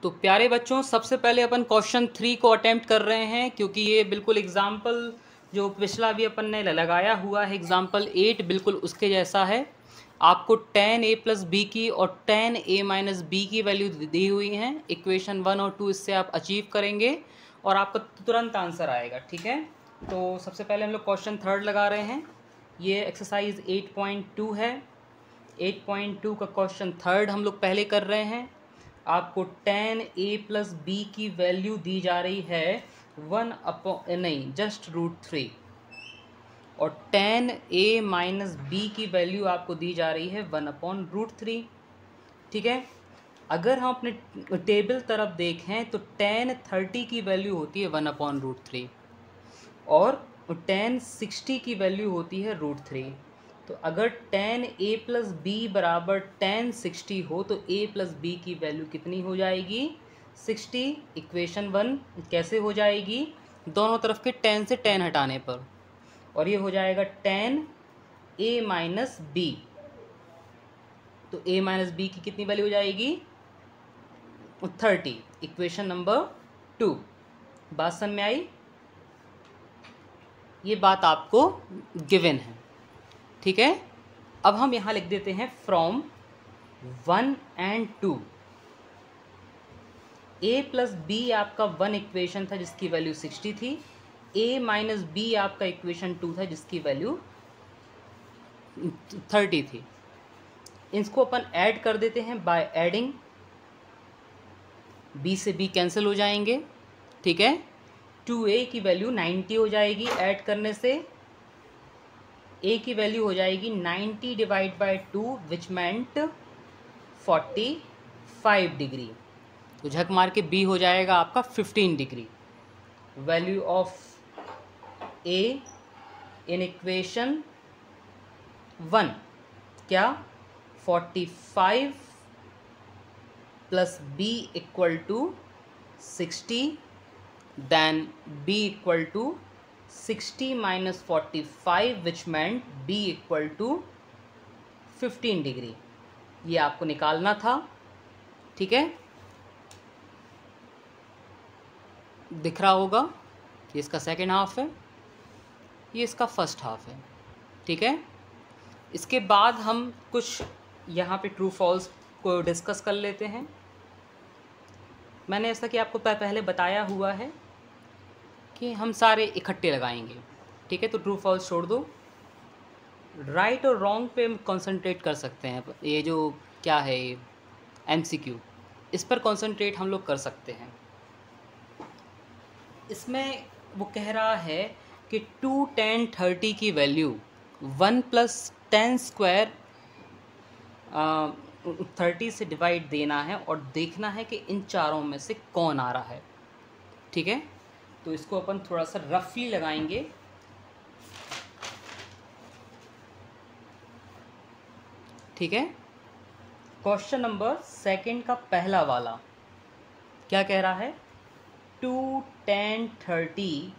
तो प्यारे बच्चों, सबसे पहले अपन क्वेश्चन 3 को अटेम्प्ट कर रहे हैं, क्योंकि ये बिल्कुल एग्जाम्पल जो पिछला भी अपन ने लगाया हुआ है एग्जाम्पल 8 बिल्कुल उसके जैसा है। आपको tan a प्लस बी की और tan a माइनस बी की वैल्यू दी हुई हैं। इक्वेशन 1 और 2 इससे आप अचीव करेंगे और आपका तुरंत आंसर आएगा। ठीक है, तो सबसे पहले हम लोग क्वेश्चन 3 लगा रहे हैं। ये एक्सरसाइज 8.2 है। 8.2 का क्वेश्चन 3 हम लोग पहले कर रहे हैं। आपको tan a प्लस बी की वैल्यू दी जा रही है 1/√3 और tan a माइनस बी की वैल्यू आपको दी जा रही है 1/√3। ठीक है, अगर हम अपने टेबल तरफ देखें तो tan 30 की वैल्यू होती है 1/√3 और tan 60 की वैल्यू होती है √3। तो अगर tan a प्लस बी बराबर tan 60 हो तो a प्लस बी की वैल्यू कितनी हो जाएगी? 60। इक्वेशन 1 कैसे हो जाएगी? दोनों तरफ के tan से tan हटाने पर, और ये हो जाएगा tan a माइनस बी। तो a माइनस बी की कितनी वैल्यू हो जाएगी? 30। Equation number 2। बात समझ में आई? ये बात आपको गिवन है। ठीक है, अब हम यहाँ लिख देते हैं from 1 and 2 a plus B आपका 1 इक्वेशन था जिसकी वैल्यू 60 थी। a माइनस बी आपका इक्वेशन 2 था जिसकी वैल्यू 30 थी। इसको अपन ऐड कर देते हैं बाय एडिंग। b से b कैंसिल हो जाएंगे। ठीक है, 2a की वैल्यू 90 हो जाएगी ऐड करने से। a की वैल्यू हो जाएगी 90 divide by 2 which meant 45 degree. तो झक मार के b हो जाएगा आपका 15 degree. Value of a in equation 1 क्या? 45 plus b equal to 60, then b equal to 60 minus 45 which meant b equal to 15 degree. ये आपको निकालना था। ठीक है, दिख रहा होगा कि इसका सेकेंड हाफ है, ये इसका फर्स्ट हाफ है। ठीक है, इसके बाद हम कुछ यहाँ पे ट्रू फॉल्स को डिस्कस कर लेते हैं। मैंने ऐसा कि आपको पहले बताया हुआ है कि हम सारे इकट्ठे लगाएंगे। ठीक है, तो ट्रू फॉल्स छोड़ दो, राइट और रॉन्ग पे हम कंसंट्रेट कर सकते हैं। ये जो क्या है MCQ, इस पर कंसंट्रेट हम लोग कर सकते हैं। इसमें वो कह रहा है कि 2 tan 30 की वैल्यू 1 प्लस tan स्क्वायर 30 से डिवाइड देना है और देखना है कि इन चारों में से कौन आ रहा है। ठीक है, तो इसको अपन थोड़ा सा रफली लगाएंगे। ठीक है, क्वेश्चन नंबर सेकंड का पहला वाला क्या कह रहा है? 2 tan 30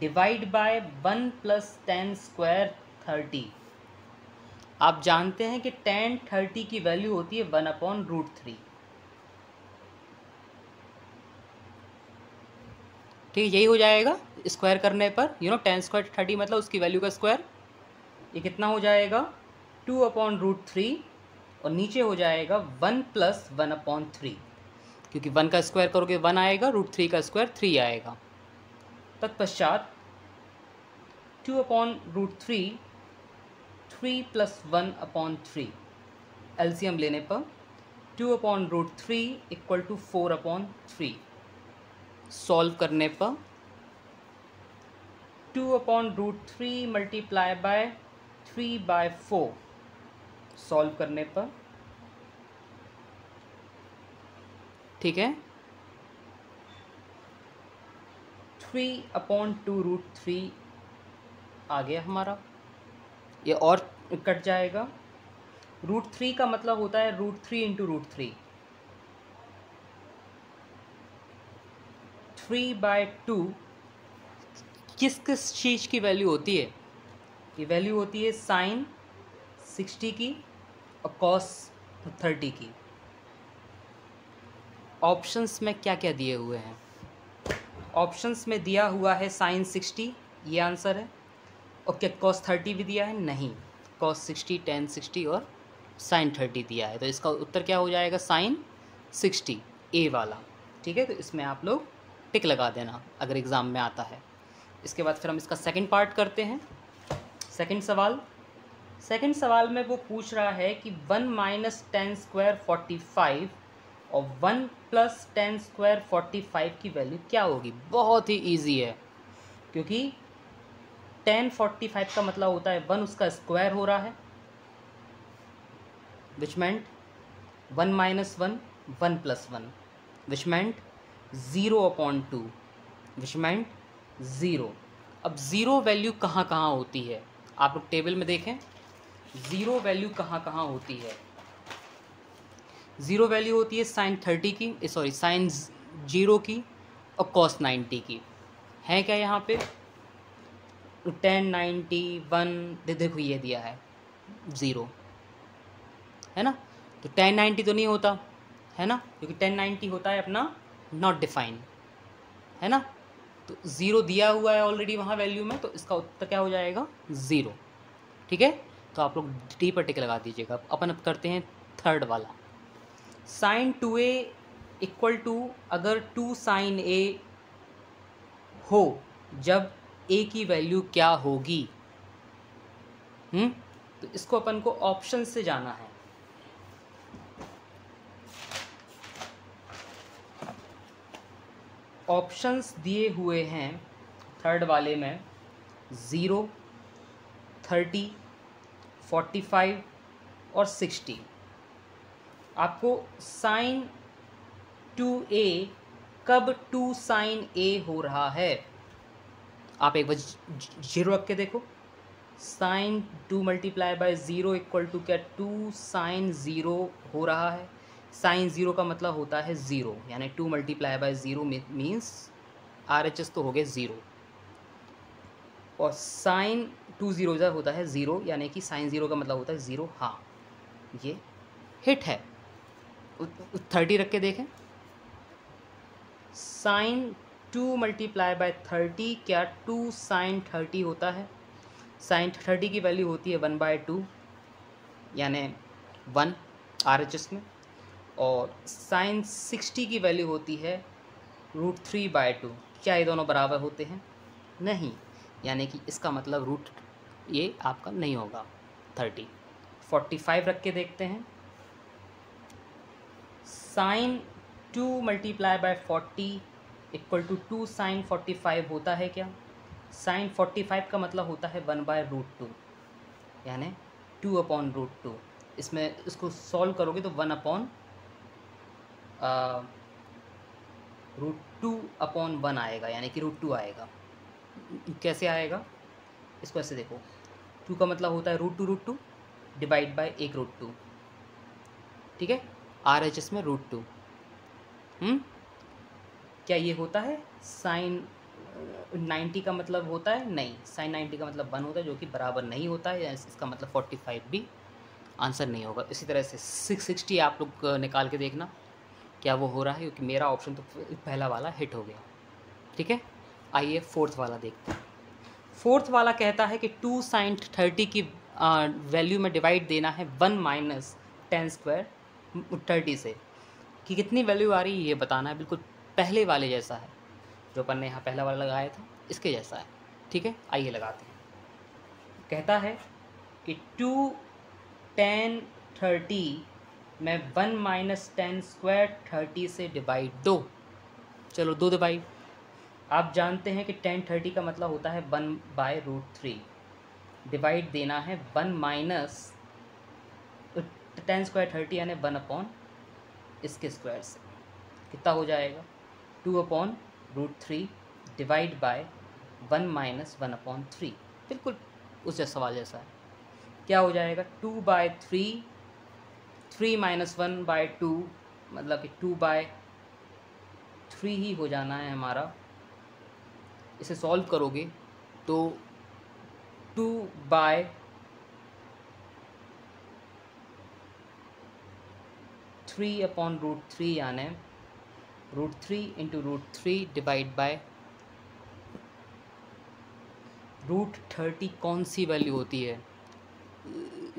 divide by 1 plus tan square 30। आप जानते हैं कि tan 30 की वैल्यू होती है 1/√3। ठीक है, यही हो जाएगा स्क्वायर करने पर। tan स्क्वायर 30 मतलब उसकी वैल्यू का स्क्वायर। ये कितना हो जाएगा? 2/√3 और नीचे हो जाएगा 1 प्लस 1/3, क्योंकि 1 का स्क्वायर करोगे 1 आएगा, √3 का स्क्वायर 3 आएगा। तत्पश्चात 2/√3 3 प्लस 1/3 एलसीएम लेने पर 2/√3 इक्वल टू 4/3। सॉल्व करने पर 2/√3 मल्टीप्लाई बाय 3/4 सॉल्व करने पर। ठीक है, 3/2√3 आ गया हमारा। ये और कट जाएगा। √3 का मतलब होता है √3 इंटू √3। 3/2 किस किस चीज़ की वैल्यू होती है? ये वैल्यू होती है साइन 60 की और कॉस 30 की। ऑप्शंस में क्या क्या दिए हुए हैं? ऑप्शंस में दिया हुआ है साइन 60, ये आंसर है। और क्या कॉस 30 भी दिया है? नहीं, कॉस 60, टेन 60 और साइन 30 दिया है। तो इसका उत्तर क्या हो जाएगा? साइन 60, ए वाला। ठीक है, तो इसमें आप लोग टिक लगा देना अगर एग्ज़ाम में आता है। इसके बाद फिर हम इसका सेकंड पार्ट करते हैं। सेकंड सवाल में वो पूछ रहा है कि 1 माइनस 10 स्क्वायर 45 और 1 प्लस 10 स्क्वायर 45 की वैल्यू क्या होगी। बहुत ही ईजी है, क्योंकि 10 45 का मतलब होता है 1 उसका स्क्वायर हो रहा है, विच मेंट 1 माइनस 1 1 प्लस 1, विच मेंट 0/2, विच मेंट 0। अब ज़ीरो वैल्यू कहाँ कहाँ होती है, आप लोग टेबल में देखें ज़ीरो वैल्यू कहाँ कहाँ होती है। ज़ीरो वैल्यू होती है साइन 30 की, सॉरी साइन 0 की और कॉस 90 की। है क्या यहाँ पे? 10 90 1, देखो ये दिया है 0, है ना। तो 10 90 तो नहीं होता है ना, क्योंकि 10 90 होता है अपना नॉट डिफाइन, है ना। तो 0 दिया हुआ है ऑलरेडी वहाँ वैल्यू में, तो इसका उत्तर क्या हो जाएगा? 0। ठीक है, तो आप लोग डी पर टिक लगा दीजिएगा। अपन अब करते हैं थर्ड वाला। साइन 2a इक्वल टू, अगर 2 साइन a हो जब a की वैल्यू क्या होगी? तो इसको अपन को ऑप्शन से जाना है। ऑप्शंस दिए हुए हैं थर्ड वाले में 0, 30, 45 और 60। आपको साइन 2a कब 2 साइन a हो रहा है, आप एक बार 0 रख के देखो। Sine 2 multiply by 0 equal to क्या? 2 साइन 0 हो रहा है। साइन 0 का मतलब होता है 0, यानी 2 मल्टीप्लाई बाय 0 मीन्स RHS तो हो गए 0, और साइन 2 0 होता है 0, यानी कि साइन 0 का मतलब होता है 0। हाँ, ये हिट है। 30 रख के देखें। साइन 2 मल्टीप्लाई बाय 30 क्या 2 साइन 30 होता है? साइन 30 की वैल्यू होती है 1/2, यानी 1 RHS में। और साइन 60 की वैल्यू होती है √3/2। क्या ये दोनों बराबर होते हैं? नहीं, यानी कि इसका मतलब रूट ये आपका नहीं होगा 30। 45 रख के देखते हैं। Sine 2 multiply by 40 equal to 2 sine 45 होता है क्या? साइन 45 का मतलब होता है 1/√2, यानी 2/√2। इसमें इसको सॉल्व करोगे तो 1/√2/1 आएगा, यानी कि √2 आएगा। कैसे आएगा? इसको ऐसे देखो, 2 का मतलब होता है √2 डिवाइड बाय 1√2। ठीक है, RHS में √2। क्या ये होता है? साइन 90 का मतलब होता है? नहीं, साइन 90 का मतलब 1 होता है, जो कि बराबर नहीं होता है। इसका मतलब 45 भी आंसर नहीं होगा। इसी तरह से 660 आप लोग निकाल के देखना क्या वो हो रहा है, क्योंकि मेरा ऑप्शन तो पहला वाला हिट हो गया। ठीक है, आइए फोर्थ वाला देखते हैं। फोर्थ वाला कहता है कि 2 साइन 30 की वैल्यू में डिवाइड देना है 1 माइनस 10 स्क्वायर 30 से, कि कितनी वैल्यू आ रही है ये बताना है। बिल्कुल पहले वाले जैसा है, जो अपन ने यहाँ पहला वाला लगाया था इसके जैसा है। ठीक है, आइए लगाते हैं। कहता है कि 2 10 30 में 1 माइनस 10 स्क्वायर 30 से डिवाइड दो। चलो दो डिवाइड। आप जानते हैं कि 10 30 का मतलब होता है 1/√3। डिवाइड देना है 1 माइनस 10 स्क्वायर 30, यानी 1 इसके स्क्वायर से। कितना हो जाएगा? 2/√3 डिवाइड बाय 1 माइनस 1/3। बिल्कुल उस जैसा सवाल जैसा है। क्या हो जाएगा? 2/3, 3 माइनस 1/2, मतलब कि 2/3 ही हो जाना है हमारा। इसे सॉल्व करोगे तो 2/3/√3 यानी √3 इंटू √3 डिवाइड बाय √30 कौन सी वैल्यू होती है?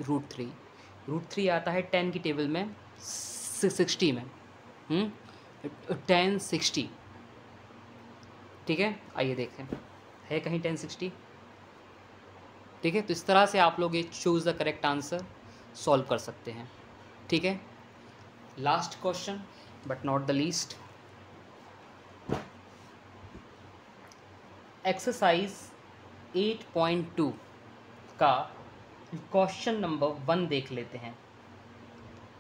√3 आता है 10 की टेबल में 60 में 10 60। ठीक है, आइए देखें है कहीं 10 60। ठीक है, तो इस तरह से आप लोग ये choose the correct answer solve कर सकते हैं। ठीक है, last question but not the least, exercise 8.2 का क्वेश्चन नंबर 1 देख लेते हैं।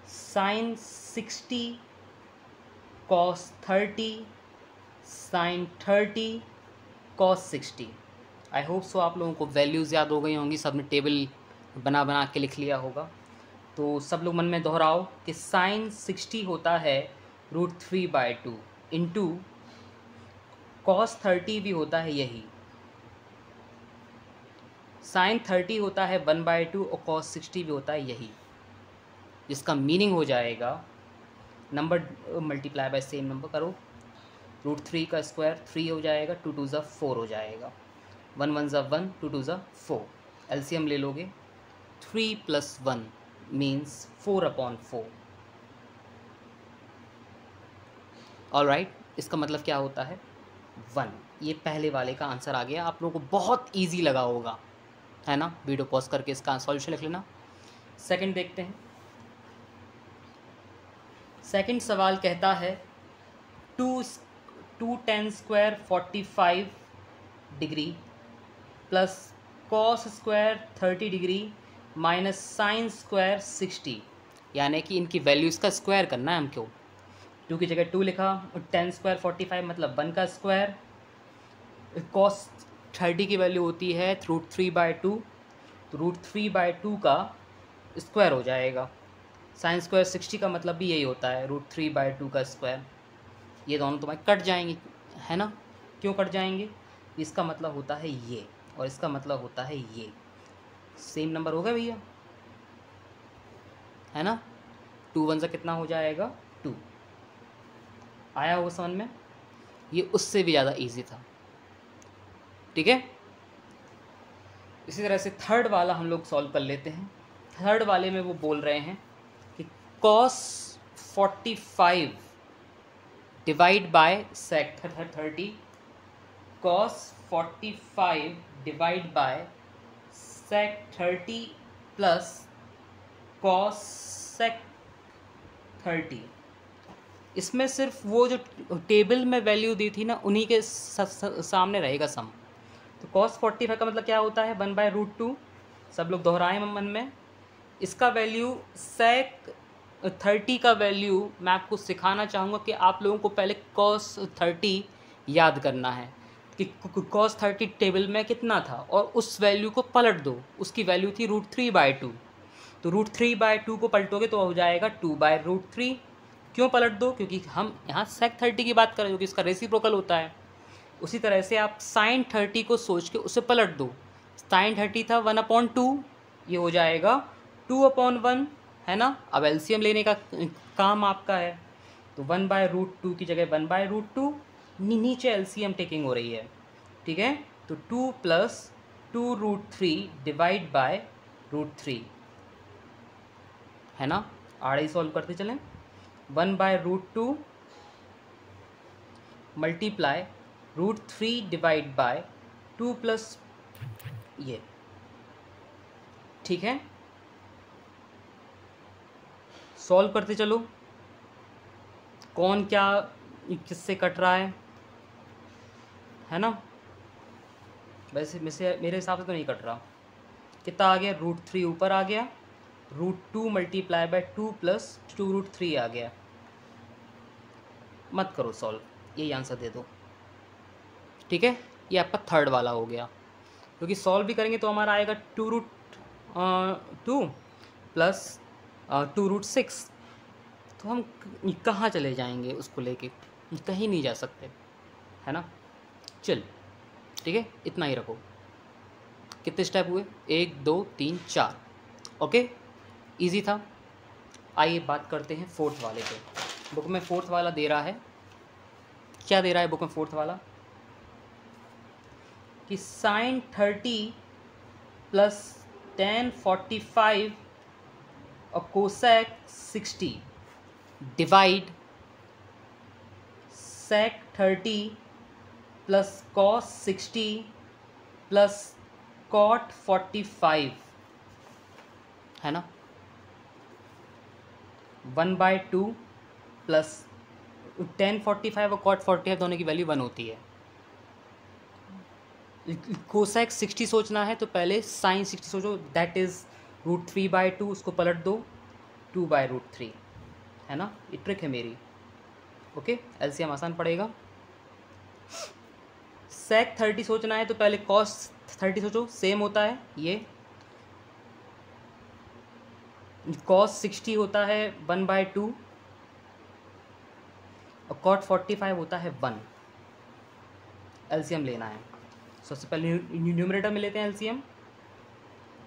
sin 60 cos 30 sin 30 cos 60। I hope so आप लोगों को वैल्यूज़ याद हो गई होंगी, सब ने टेबल बना बना के लिख लिया होगा। तो सब लोग मन में दोहराओ कि sin 60 होता है √3/2 इंटू cos 30 भी होता है यही, sin 30 होता है 1/2 और cos 60 भी होता है यही, जिसका मीनिंग हो जाएगा number multiply by same number करो, √3 का स्क्वायर 3 हो जाएगा, 2 2 ज़ा 4 हो जाएगा, 1 1 ज़ा 1, 2 2 ज़ा 4, एलसीएम ले लोगे 3 + 1 मीन्स 4/4। ऑलराइट, इसका मतलब क्या होता है 1। ये पहले वाले का आंसर आ गया, आप लोगों को बहुत ईजी लगा होगा, है ना? वीडियो पॉज करके इसका सॉल्यूशन लिख लेना। सेकंड देखते हैं। सेकंड सवाल कहता है 2 tan square 45 degree plus cos square 30 degree minus sine square 60, यानी कि इनकी वैल्यूज़ का स्क्वायर करना है हमको। 2 की जगह 2 लिखा, और tan स्क्वायर 45 मतलब 1 का स्क्वायर, cos 30 की वैल्यू होती है √3/2, तो √3/2 का स्क्वायर हो जाएगा। साइन स्क्वायर 60 का मतलब भी यही होता है √3/2 का स्क्वायर। ये दोनों तुम्हारे कट जाएंगे, है ना? क्यों कट जाएंगे? इसका मतलब होता है ये, और इसका मतलब होता है ये, सेम नंबर हो गया भैया, है ना? 2 1 से कितना हो जाएगा 2। आया होगा समझ में? ये उससे भी ज़्यादा इजी था। ठीक है, इसी तरह से थर्ड वाला हम लोग सॉल्व कर लेते हैं। थर्ड वाले में वो बोल रहे हैं कि cos 45 divide by sec 30, cos 45 divide by sec 30 plus cos sec 30। इसमें सिर्फ वो जो टेबल में वैल्यू दी थी ना, उन्हीं के सामने रहेगा सम। तो cos 45 का मतलब क्या होता है 1/√2, सब लोग दोहराएं मन में। इसका वैल्यू sec 30 का वैल्यू मैं आपको सिखाना चाहूँगा कि आप लोगों को पहले cos 30 याद करना है कि cos 30 टेबल में कितना था, और उस वैल्यू को पलट दो। उसकी वैल्यू थी √3/2, तो √3/2 को पलटोगे तो हो जाएगा 2/√3। क्यों पलट दो? क्योंकि हम यहाँ sec 30 की बात कर रहे हो कि इसका रेसिप्रोकल होता है। उसी तरह से आप sin 30 को सोच के उसे पलट दो। sin 30 था 1/2, ये हो जाएगा 2/1, है ना? अब एलसीएम लेने का काम आपका है, तो 1/√2 की जगह 1/√2, नीचे एलसीएम टेकिंग हो रही है। ठीक है, तो 2 + 2√3 डिवाइड बाय √3, है ना? आड़े सॉल्व करते चलें। 1/√2 मल्टीप्लाई √3 डिवाइड बाय 2 प्लस ये। ठीक है, सॉल्व करते चलो, कौन क्या किससे कट रहा है ना? वैसे मेरे हिसाब से तो नहीं कट रहा। कितना आ गया? √3 ऊपर आ गया, √2 मल्टीप्लाई बाय 2 प्लस 2√3 आ गया। मत करो सॉल्व, यही आंसर दे दो। ठीक है, ये आपका थर्ड वाला हो गया, क्योंकि सॉल्व भी करेंगे तो हमारा आएगा 2√2 प्लस 2√6। तो हम कहाँ चले जाएंगे उसको लेके? कहीं नहीं जा सकते, है ना? चल ठीक है, इतना ही रखो। कितने स्टेप हुए? 1 2 3 4। ओके, इजी था। आइए बात करते हैं फोर्थ वाले पे। बुक में फोर्थ वाला दे रहा है क्या दे रहा है बुक में फोर्थ वाला कि साइन 30 प्लस टेन 45 और कोसेक 60 डिवाइड सेक 30 प्लस कॉस 60 प्लस कॉट 45 है ना 1/2 प्लस टेन 45 और कॉट 45 दोनों की वैल्यू 1 होती है। कोसेक 60 सोचना है तो पहले साइन 60 सोचो, दैट इज़ √3/2, उसको पलट दो 2/√3 है ना। ये ट्रिक है मेरी। ओके, एलसीएम आसान पड़ेगा। सेक 30 सोचना है तो पहले कॉस 30 सोचो, सेम होता है ये। कॉस 60 होता है 1/2 और कॉट 45 होता है 1। एलसीएम लेना है। सबसे पहले न्यूमरेटर में लेते हैं एलसीएम।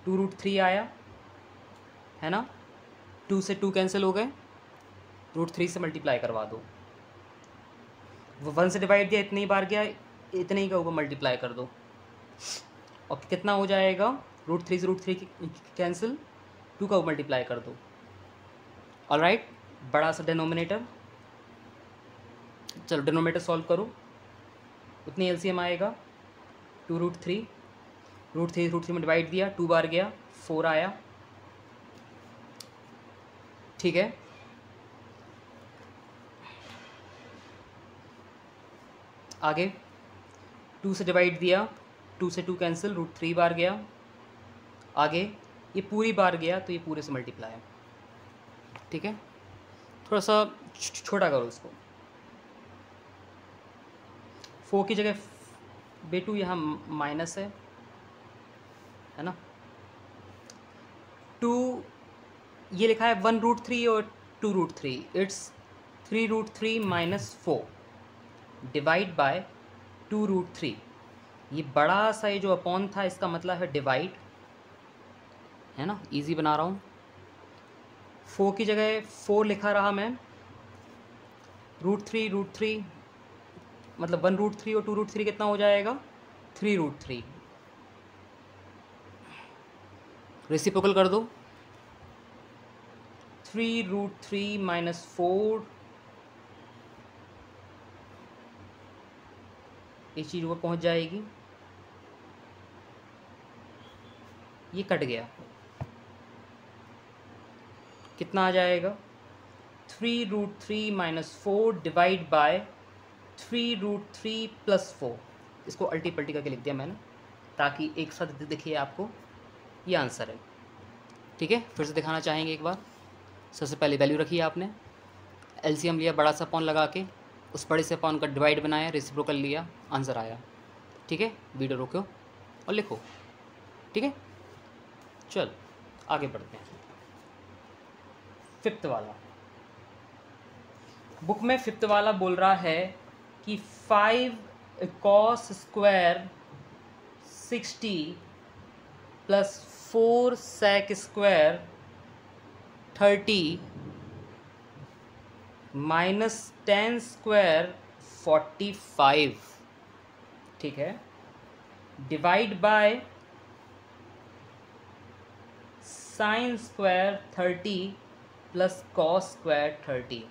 2√3 आया है ना, 2 से 2 कैंसिल हो गए, √3 से मल्टीप्लाई करवा दो। वो 1 से डिवाइड दिया, इतनी बार गया, इतने ही का ऊपर मल्टीप्लाई कर दो और कितना हो जाएगा, √3 से √3 कैंसिल, 2 का ऊपर मल्टीप्लाई कर दो। ऑलराइट, बड़ा सा डिनोमिनेटर, चलो डिनोमिनेटर सॉल्व करो, उतनी एलसीएम आएगा 2√3, √3 में डिवाइड दिया, 2 बार गया, 4 आया। ठीक है, आगे 2 से डिवाइड दिया, 2 से 2 कैंसिल, √3 बार गया, आगे ये पूरी बार गया तो ये पूरे से मल्टीप्लाई है। ठीक है, थोड़ा सा छोटा करो इसको, 4 की जगह बेटू यहाँ माइनस है ना। 2 ये लिखा है 1√3 और 2√3, इट्स 3√3 माइनस 4 डिवाइड बाय 2√3। ये बड़ा सा ये जो अपॉन था इसका मतलब है डिवाइड, है ना, इजी बना रहा हूँ। 4 की जगह 4 लिखा रहा मैं, √3 मतलब 1√3 और 2√3 कितना हो जाएगा, 3√3। रेसिप्रोकल कर दो, 3√3 माइनस 4, ये चीज़ ऊपर पहुँच जाएगी, ये कट गया, कितना आ जाएगा, 3√3 माइनस 4 डिवाइड बाय 3√3 प्लस 4। इसको अल्टी पल्टी करके लिख दिया मैंने ताकि एक साथ दिखे आपको, ये आंसर है। ठीक है, फिर से दिखाना चाहेंगे एक बार। सबसे पहले वैल्यू रखी आपने, एलसीएम लिया बड़ा सा पॉन लगा के, उस बड़े से पॉन का डिवाइड बनाया, रेसिप्रोकल लिया, आंसर आया। ठीक है, वीडियो रोको और लिखो। ठीक है, चल आगे बढ़ते हैं। फिफ्थ वाला, बुक में फिफ्थ वाला बोल रहा है कि 5 cos square 60 plus 4 sec square 30 minus 10 square 45, ठीक है, divide by sine square 30 plus cos square 30।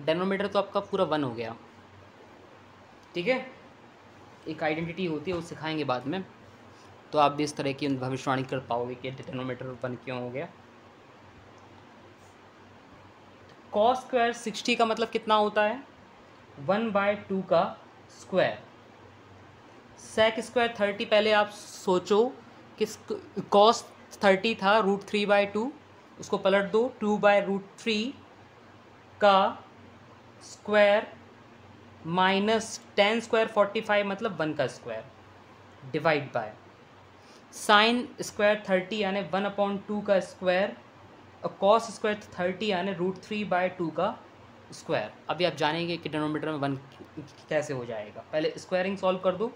Denominator तो आपका पूरा 1 हो गया। ठीक है, एक आइडेंटिटी होती है, वो सिखाएंगे बाद में, तो आप भी इस तरह की भविष्यवाणी कर पाओगे कि डेनोमिनेटर 1 क्यों हो गया। कॉस स्क्वायर 60 का मतलब कितना होता है, 1/2 का स्क्वायर। सेक स्क्वायर 30, पहले आप सोचो कि कॉस 30 था √3/2, उसको पलट दो, 2/√3 का स्क्वायर माइनस 10 स्क्वायर 45 मतलब 1 का square, divide by sine square 30 यानी 1/2 का स्क्वायर और कॉस स्क्वायर 30 यानी √3/2 का स्क्वायर। अभी आप जानेंगे कि डिनोमिनेटर में 1 कैसे हो जाएगा। पहले स्क्वायरिंग सॉल्व कर दो,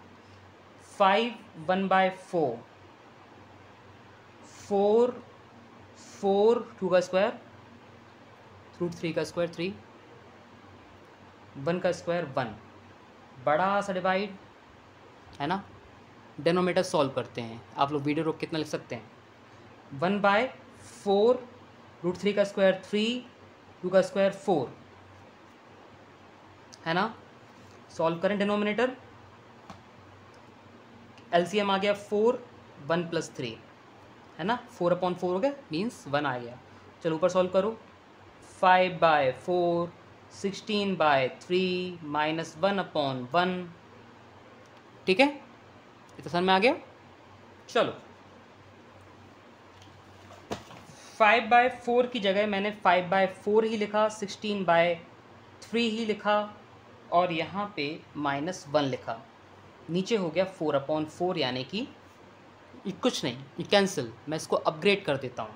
5 1/4, 4 2 का स्क्वायर, √3 का स्क्वायर 3, 1 का स्क्वायर 1, बड़ा सा डिवाइड, है ना, डिनोमिनेटर सॉल्व करते हैं। आप लोग वीडियो रोक कितना लिख सकते हैं, 1/4 √3 का स्क्वायर 3, 2 का स्क्वायर 4, है ना। सॉल्व करें डिनोमिनेटर, एलसीएम आ गया 4, 1 + 3, है ना, 4/4 हो गया, मीन्स 1 आ गया। चलो ऊपर सॉल्व करो, 5/4 16/3 -1/1, ठीक है, ये तो समझ में आ गया। चलो 5/4 की जगह मैंने 5/4 ही लिखा, 16/3 ही लिखा, और यहाँ पे -1 लिखा, नीचे हो गया 4/4, यानी कि कुछ नहीं, ये कैंसिल, मैं इसको अपग्रेड कर देता हूँ।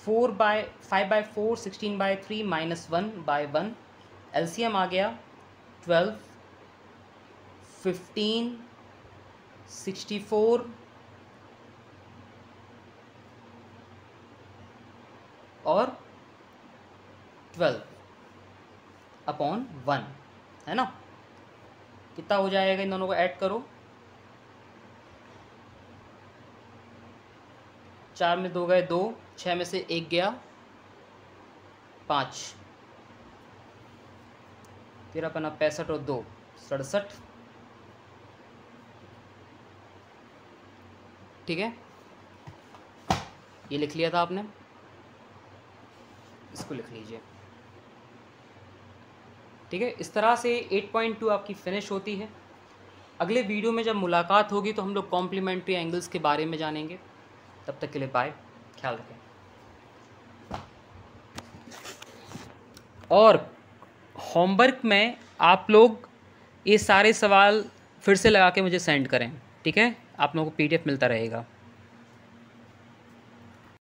5/4 16/3 -1/1, एलसीएम आ गया 12, 15 64 और 12/1, है ना। कितना हो जाएगा, इन दोनों को ऐड करो, 4 में 2 गए 2, 6 में से 1 गया 5, 13×5 और 2 67, ठीक है, ये लिख लिया था आपने, इसको लिख लीजिए, ठीक है। इस तरह से 8.2 आपकी फिनिश होती है। अगले वीडियो में जब मुलाकात होगी तो हम लोग कॉम्प्लीमेंट्री एंगल्स के बारे में जानेंगे। तब तक के लिए बाय, ख्याल रखें। और होमवर्क में आप लोग ये सारे सवाल फिर से लगा के मुझे सेंड करें, ठीक है, आप लोगों को PDF मिलता रहेगा।